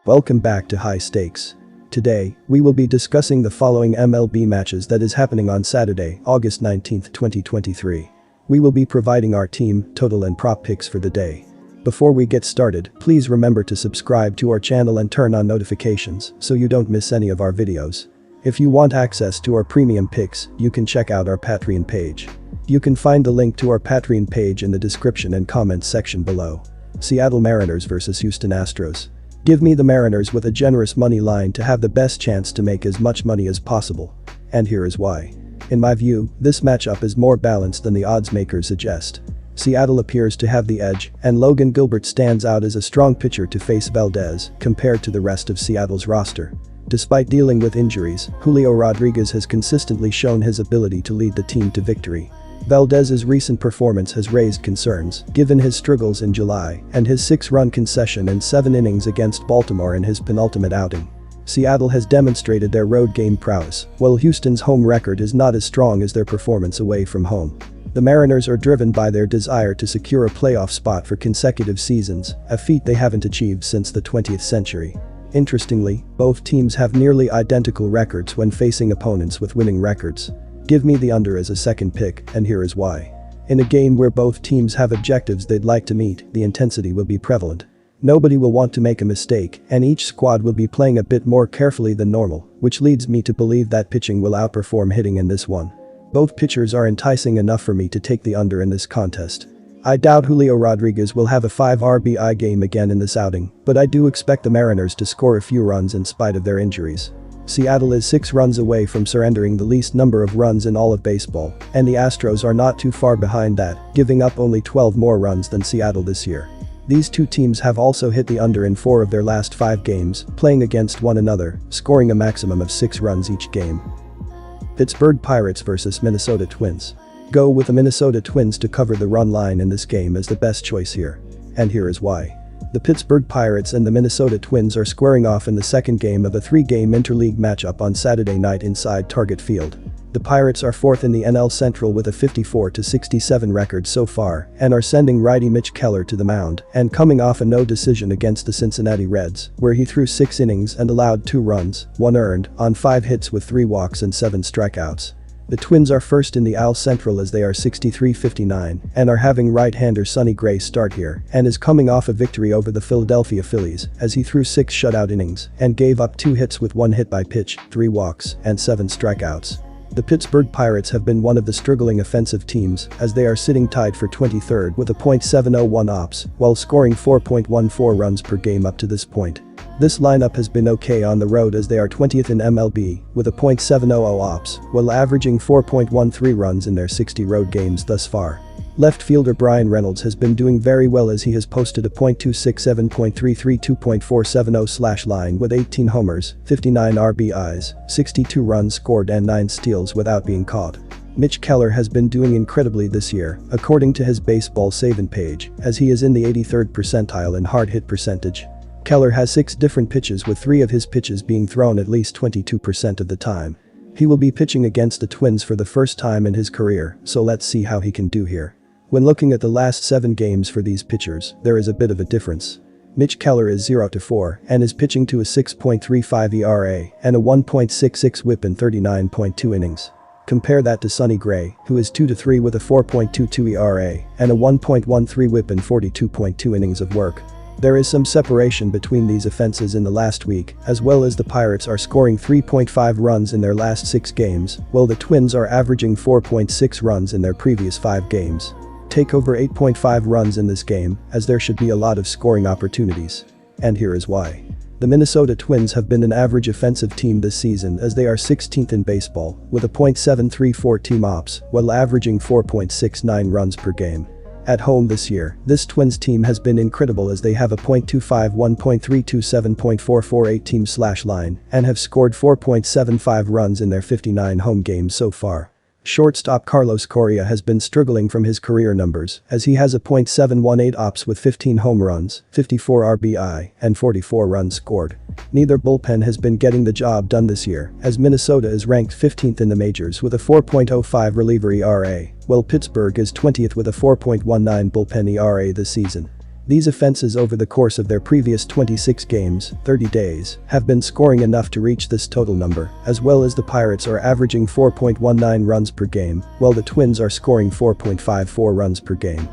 Welcome back to High Stakes. Today, we will be discussing the following MLB matches that is happening on Saturday, August 19, 2023. We will be providing our team, total and prop picks for the day. Before we get started, please remember to subscribe to our channel and turn on notifications so you don't miss any of our videos. If you want access to our premium picks, you can check out our Patreon page. You can find the link to our Patreon page in the description and comments section below. Seattle Mariners vs Houston Astros. Give me the Mariners with a generous money line to have the best chance to make as much money as possible. And here is why. In my view, this matchup is more balanced than the odds makers suggest. Seattle appears to have the edge, and Logan Gilbert stands out as a strong pitcher to face Valdez compared to the rest of Seattle's roster. Despite dealing with injuries, Julio Rodriguez has consistently shown his ability to lead the team to victory. Valdez's recent performance has raised concerns, given his struggles in July and his 6-run concession in 7 innings against Baltimore in his penultimate outing. Seattle has demonstrated their road game prowess, while Houston's home record is not as strong as their performance away from home. The Mariners are driven by their desire to secure a playoff spot for consecutive seasons, a feat they haven't achieved since the 20th century. Interestingly, both teams have nearly identical records when facing opponents with winning records. Give me the under as a second pick, and here is why. In a game where both teams have objectives they'd like to meet, the intensity will be prevalent. Nobody will want to make a mistake, and each squad will be playing a bit more carefully than normal, which leads me to believe that pitching will outperform hitting in this one. Both pitchers are enticing enough for me to take the under in this contest. I doubt Julio Rodriguez will have a 5 RBI game again in this outing, but I do expect the Mariners to score a few runs in spite of their injuries. Seattle is 6 runs away from surrendering the least number of runs in all of baseball, and the Astros are not too far behind that, giving up only 12 more runs than Seattle this year. These two teams have also hit the under in 4 of their last 5 games, playing against one another, scoring a maximum of 6 runs each game. Pittsburgh Pirates vs Minnesota Twins. Go with the Minnesota Twins to cover the run line in this game as the best choice here. And here is why. The Pittsburgh Pirates and the Minnesota Twins are squaring off in the second game of a 3-game interleague matchup on Saturday night inside Target Field. The Pirates are 4th in the NL Central with a 54-67 record so far and are sending righty Mitch Keller to the mound and coming off a no decision against the Cincinnati Reds, where he threw 6 innings and allowed 2 runs, 1 earned, on 5 hits with 3 walks and 7 strikeouts. The Twins are first in the AL Central as they are 63-59 and are having right-hander Sonny Gray start here and is coming off a victory over the Philadelphia Phillies as he threw 6 shutout innings and gave up 2 hits with 1 hit by pitch, 3 walks, and 7 strikeouts. The Pittsburgh Pirates have been one of the struggling offensive teams as they are sitting tied for 23rd with a .701 ops while scoring 4.14 runs per game up to this point. This lineup has been okay on the road as they are 20th in MLB with a .700 ops while averaging 4.13 runs in their 60 road games thus far. Left fielder Brian Reynolds has been doing very well as he has posted a .267, .332, .470 line with 18 homers, 59 RBIs, 62 runs scored and 9 steals without being caught. Mitch Keller has been doing incredibly this year, according to his baseball saving page, as he is in the 83rd percentile in hard hit percentage. Keller has 6 different pitches with 3 of his pitches being thrown at least 22% of the time. He will be pitching against the Twins for the first time in his career, so let's see how he can do here. When looking at the last 7 games for these pitchers, there is a bit of a difference. Mitch Keller is 0-4 and is pitching to a 6.35 ERA and a 1.66 WHIP in 39.2 innings. Compare that to Sonny Gray, who is 2-3 with a 4.22 ERA and a 1.13 WHIP in 42.2 innings of work. There is some separation between these offenses in the last week, as well as the Pirates are scoring 3.5 runs in their last 6 games, while the Twins are averaging 4.6 runs in their previous 5 games. Take over 8.5 runs in this game, as there should be a lot of scoring opportunities. And here is why. The Minnesota Twins have been an average offensive team this season as they are 16th in baseball, with a .734 team ops, while averaging 4.69 runs per game. At home this year, this Twins team has been incredible as they have a .251, .327, .448 team slash line and have scored 4.75 runs in their 59 home games so far. Shortstop Carlos Correa has been struggling from his career numbers as he has a .718 ops with 15 home runs, 54 RBI, and 44 runs scored. Neither bullpen has been getting the job done this year as Minnesota is ranked 15th in the majors with a 4.05 reliever ERA, while Pittsburgh is 20th with a 4.19 bullpen ERA this season. These offenses over the course of their previous 26 games, 30 days, have been scoring enough to reach this total number, as well as the Pirates are averaging 4.19 runs per game, while the Twins are scoring 4.54 runs per game.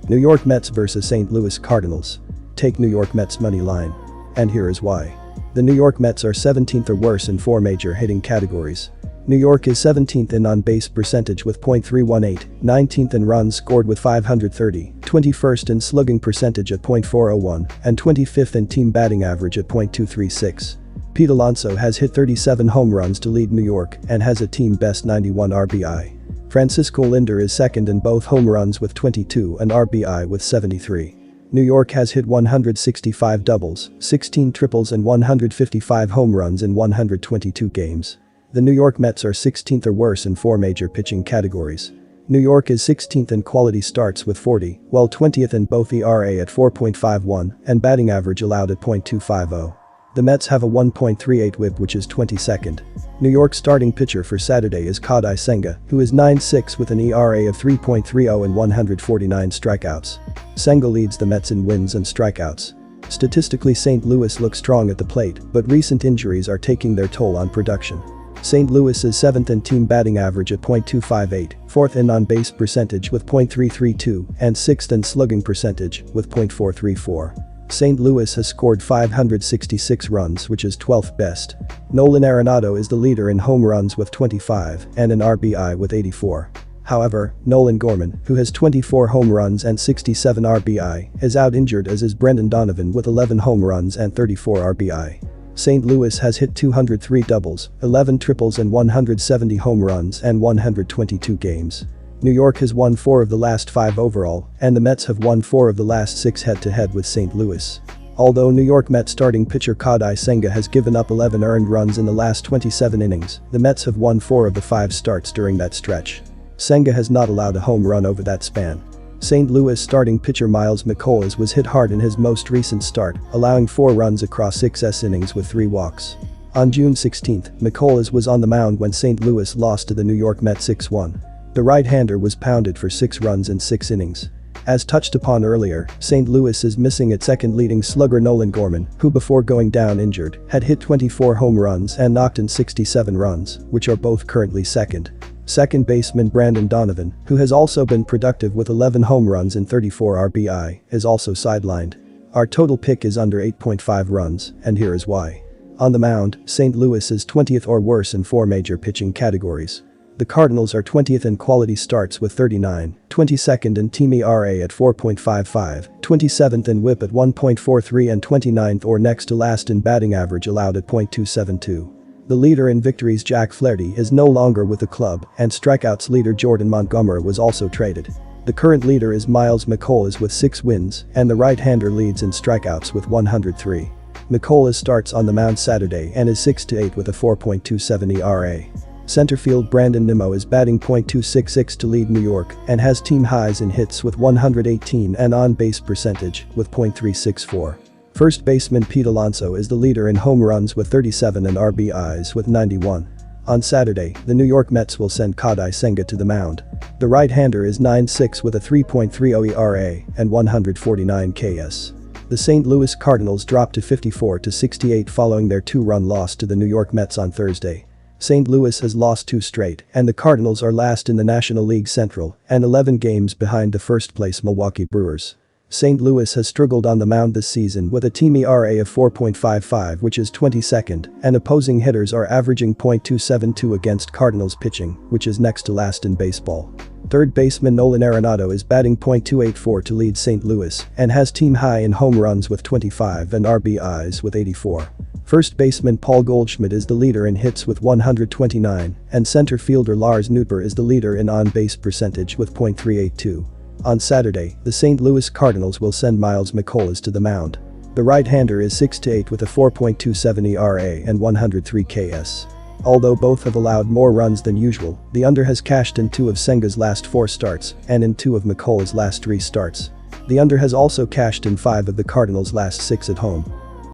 New York Mets vs St. Louis Cardinals. Take New York Mets money line. And here is why. The New York Mets are 17th or worse in 4 major hitting categories. New York is 17th in on-base percentage with .318, 19th in runs scored with 530, 21st in slugging percentage at .401, and 25th in team batting average at .236. Pete Alonso has hit 37 home runs to lead New York and has a team-best 91 RBI. Francisco Lindor is second in both home runs with 22 and RBI with 73. New York has hit 165 doubles, 16 triples and 155 home runs in 122 games. The New York Mets are 16th or worse in 4 major pitching categories. New York is 16th in quality starts with 40, while 20th in both ERA at 4.51 and batting average allowed at .250. The Mets have a 1.38 whip, which is 22nd. New York's starting pitcher for Saturday is Kodai Senga, who is 9-6 with an ERA of 3.30 and 149 strikeouts. Senga leads the Mets in wins and strikeouts. Statistically, St. Louis looks strong at the plate, but recent injuries are taking their toll on production. St. Louis is 7th in team batting average at .258, 4th in on-base percentage with .332, and 6th in slugging percentage with .434. St. Louis has scored 566 runs, which is 12th best. Nolan Arenado is the leader in home runs with 25 and an RBI with 84. However, Nolan Gorman, who has 24 home runs and 67 RBI, is out injured, as is Brendan Donovan with 11 home runs and 34 RBI. St. Louis has hit 203 doubles, 11 triples and 170 home runs and 122 games. New York has won 4 of the last 5 overall, and the Mets have won 4 of the last 6 head-to-head with St. Louis. Although New York Mets starting pitcher Kodai Senga has given up 11 earned runs in the last 27 innings, the Mets have won 4 of the 5 starts during that stretch. Senga has not allowed a home run over that span. St. Louis starting pitcher Miles McCollum was hit hard in his most recent start, allowing 4 runs across 6 innings with 3 walks. On June 16, McCollum was on the mound when St. Louis lost to the New York Mets 6-1. The right-hander was pounded for 6 runs in 6 innings. As touched upon earlier, St. Louis is missing its second leading slugger Nolan Gorman, who before going down injured, had hit 24 home runs and knocked in 67 runs, which are both currently second. Second baseman Brendan Donovan, who has also been productive with 11 home runs and 34 RBI, is also sidelined. Our total pick is under 8.5 runs, and here is why. On the mound, St. Louis is 20th or worse in 4 major pitching categories. The Cardinals are 20th in quality starts with 39, 22nd in team ERA at 4.55, 27th in whip at 1.43 and 29th or next to last in batting average allowed at .272. The leader in victories Jack Flaherty is no longer with the club, and strikeouts leader Jordan Montgomery was also traded. The current leader is Miles McCollum with 6 wins, and the right-hander leads in strikeouts with 103. McCollum starts on the mound Saturday and is 6-8 with a 4.27 ERA. Centerfield Brandon Nimmo is batting .266 to lead New York and has team highs in hits with 118 and on-base percentage with .364. First baseman Pete Alonso is the leader in home runs with 37 and RBIs with 91. On Saturday, the New York Mets will send Kodai Senga to the mound. The right-hander is 9-6 with a 3.30 ERA and 149 Ks. The St. Louis Cardinals dropped to 54-68 following their 2-run loss to the New York Mets on Thursday. St. Louis has lost 2 straight, and the Cardinals are last in the National League Central and 11 games behind the first-place Milwaukee Brewers. St. Louis has struggled on the mound this season with a team ERA of 4.55, which is 22nd, and opposing hitters are averaging .272 against Cardinals pitching, which is next to last in baseball. Third baseman Nolan Arenado is batting .284 to lead St. Louis and has team high in home runs with 25 and RBIs with 84. First baseman Paul Goldschmidt is the leader in hits with 129, and center fielder Lars Nootbaar is the leader in on-base percentage with .382. On Saturday, the St. Louis Cardinals will send Miles McCollum to the mound. The right-hander is 6-8 with a 4.27 ERA and 103 Ks. Although both have allowed more runs than usual, the under has cashed in 2 of Senga's last 4 starts and in 2 of McCollum's last 3 starts. The under has also cashed in 5 of the Cardinals' last 6 at home.